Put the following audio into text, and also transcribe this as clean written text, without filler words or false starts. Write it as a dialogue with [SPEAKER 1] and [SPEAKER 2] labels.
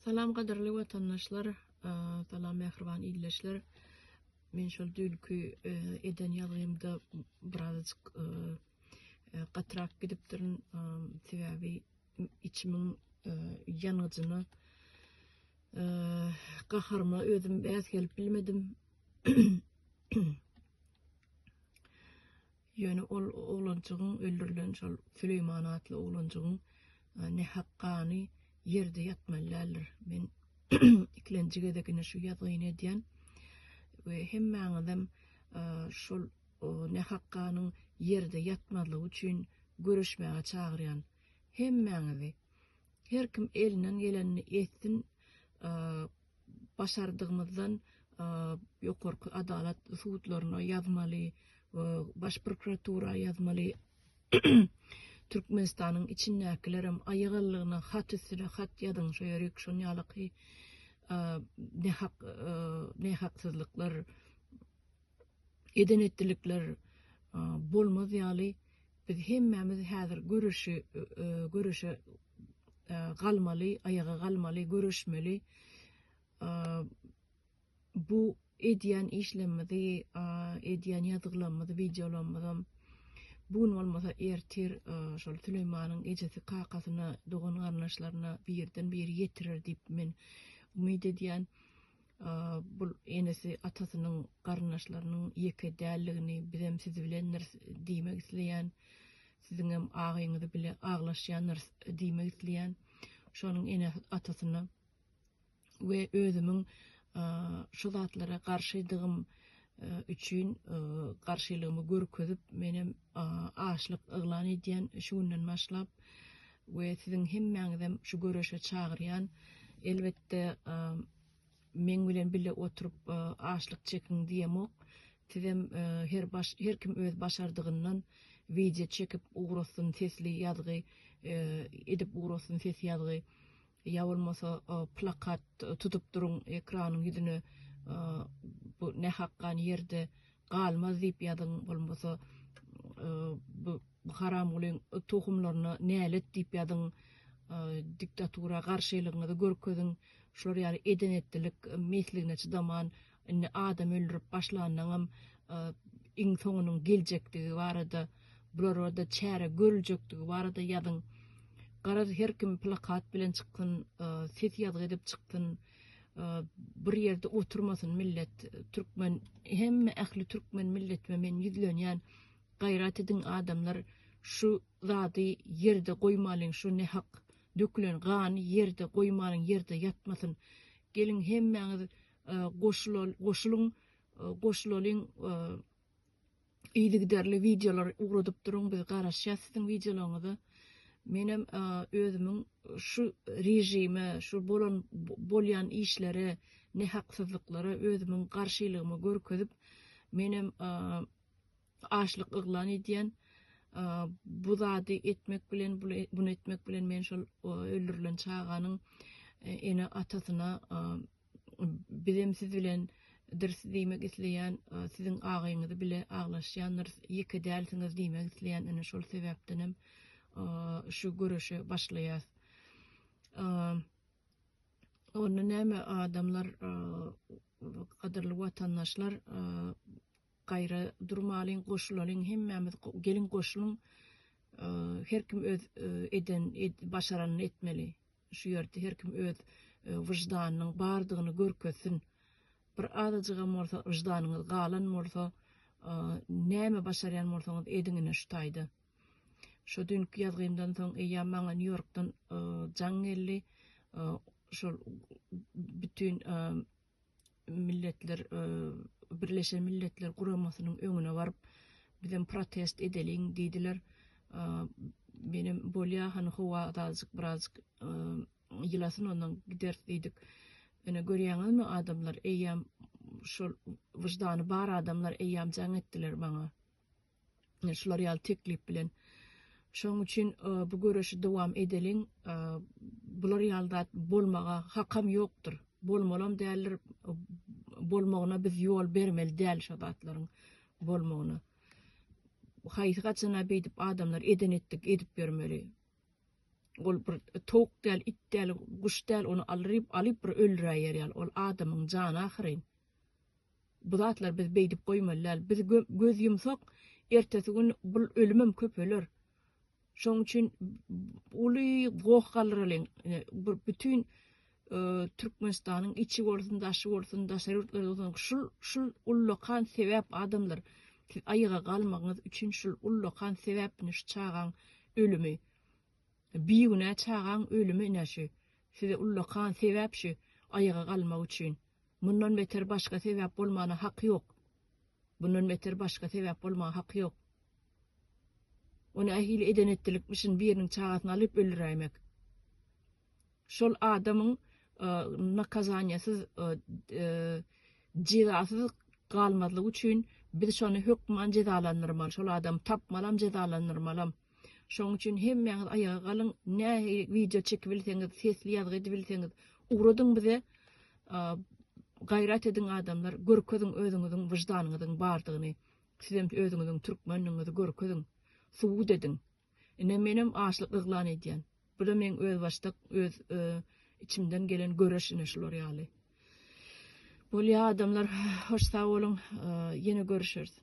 [SPEAKER 1] Salam qadarly watandaşlar, salam mehriban illeşler. Men şol dülkü eden ýalgymda birazjyk gatrak gidipdirin. Sebäbi içimiň ýanyjyny gaharma özüm bäs gelip bilmedim. Ýöne ol oglançygyň öldürilen şol Süleyman atly oglançygyň ne haqqany yerde yatmalylar. Men iklenjige de şu ýazyny edýän we hemmäňizem şol ne haqqanyň yerde yatmalygy üçin görüşmäge çagyrýan. Hemmäňizi her kim elinden gelenini etsin, başardygymyzdan ýokarky adalet sudlaryna ýazmaly, baş prokuratura ýazmaly. Türkmenistanyň içindäkilerem aýygallygyna hat üstüne hat ýadyň şo ýerek şo ýalyky ne haksyzlyklar, edenetdilikler bolmaz ýaly. Biz hemmämiz häzir görüşe galmaly, aýaga galmaly, görüşmeli. Bu edýän işlemimizi, edýän ýazgylamazy, videolamyzy bugün bolmasa ertir şol Süleymanyň ejesi kakasyna, dogan garnaşlaryna birden bir ýetirer diýip men umyd edýän. Bu enesi atasynyň garnaşlarynyň ýeke dälligini bizem sizi bilen diýmek isleýän, siziň hem agyňyzy bile aglaşýanlar diýmek isleýän. Şonuň ene atasyna we özümiň şu zatlara garşydygym üçün garşylygymy görkezip menem aşlyk yglan edýän şundan başlap we siziň hemmäňizem şu görüşe çagyrýan. Elbetde men bilen bile oturup aşlyk çekin diýemok. Sizem her kim öz başardygyndan video çekip ugrasyn sesli ýazgy edip ugrasyn ses ýazgy ýa bolmasa plakat tutup duruň ekranyň ýüzüne bu ne haqqany yerde galmaz diýip ýadyň bolmasa bu haram bolan tohumlaryna nälet diýip ýadyň diktatura garşylygyny görkeziň şol ýaly edenetdilik mesligine çydaman adam öldürip başlananyň iň soňunyň geljektigi barada bulara da çäre görüljektigi barada ýadyň garaz her kim plakat bilen çykdyn, ses ýazgy edip çykdyn. Bir ýerde oturmasyn millet, türkmen, hemme ähli türkmen millet we men ýüzlenýän gaýrat edin adamlar şu zady yerde goýmalyň, şu ne hak dökülen gany yerde goýmalyň, yerde ýatmasyn. Gelin hemmäňiz goşulyň iýdigderli videolar ugradyp duruň, biz garaşýas siziň videolaryňyzy. Menem özümiň şu rejime, şu bolýan işlere, ne haksyzlyklara özümiň garşylygymy görkezip menem aşlyk yglan edýän. Bu zady etmek bilen, bunu etmek bilen men şol öldürilen çaganyň ene atasyna bizem siz bilen dirs diýmek isleýän, siziň agyňyzy bile aglaşýanlar ýeke dälsiňiz diýmek isleýän ene şol sebäpdenem şu görüşe başlaýar. Onu näme adamlar, qadarly watandaşlar gaýra durmalyň, goşulalyň, hemmämiz gelin goşulyň, her kim öz başaranyny etmeli. Şu ýerde her kim öz wyjdanynyň bardygyny görkezsin. Bir azajygam bolsa wyjdanyňyz galan bolsa, näme başarýan bolsaňyz ediňine şutaýdy. Şu dünkü ýazgymdan soň eýýam maňa New Yorkdan jaň geldi. Şol bütün milletler, Birleşen Milletler Guramasynyň öňüne baryp bizem protest edeliň diýdiler. Benim bolýa hany howa birazjyk ýylasyn ondan gider diýdik. Ene görýäňizmi adamlar eýýam şol wyjdany bar adamlar eýýam jaň etdiler maňa. Şular ýaly teklip bilen. Şoň üçin bu görüşi dowam edeliň. Bular ýalda bolmaga hakam ýokdur. Bolmalam däldir. Bolmagyna biz ýol bermeli däl şadatlaryň bolmagyna. Haýygaçyna beýdip adamlar edenetdik edip bermeli. Ol bir tok del, it del, guş del onu alyp bir öldüräýär ýaly. Ol adamyň jany ahyryn. Bu zatlar biz beýdip goýmalylar. Biz göz yumsak ertesi gün bu ölümem köpeler. Şoň üçin uly goh galyryň. Bütün Türkmenistanyň içi bolsun, daşy bolsun, daşarutlar bolsun, şul ullakan sebäp adamlar. Siz aýyga galmagyňyz üçin şul ullakan sebäpini şu çagan ölümi. Bir güne çagan ölümi näşe. Size ullakan sebäp şu aýyga galmak üçin. Bundan beter başga sebäp bolmana haky ýok. Bundan beter başga sebäp bolmana haky ýok. Onu ahil eden etdilikmişin biriniň çagasyny alyp öldüräýmek. Şol adamyň nakazanyasyz jezasyz galmadlygy üçin biz şonu hökmen jezalandyrmaly. Şol adam tapmalam jezalandyrmalam. Şoň üçin hemmeňiz aýaga galyň, nähe video çekip bilseňiz, sesli ýazgy edip bilseňiz, uradyň bize gayrat edin adamlar, görkezin özüňiziň wyjdanyňyzyň bardygyny. Sizem özüňiziň türkmenligiňizi görkezin, suwut edin. Ine menem aşlyk yglan edýän. Bu da men öz başlyk, öz içimden gelen göreşine şular ýaly. Bolýa adamlar, hoş sag bolun, ýene görüşeriz.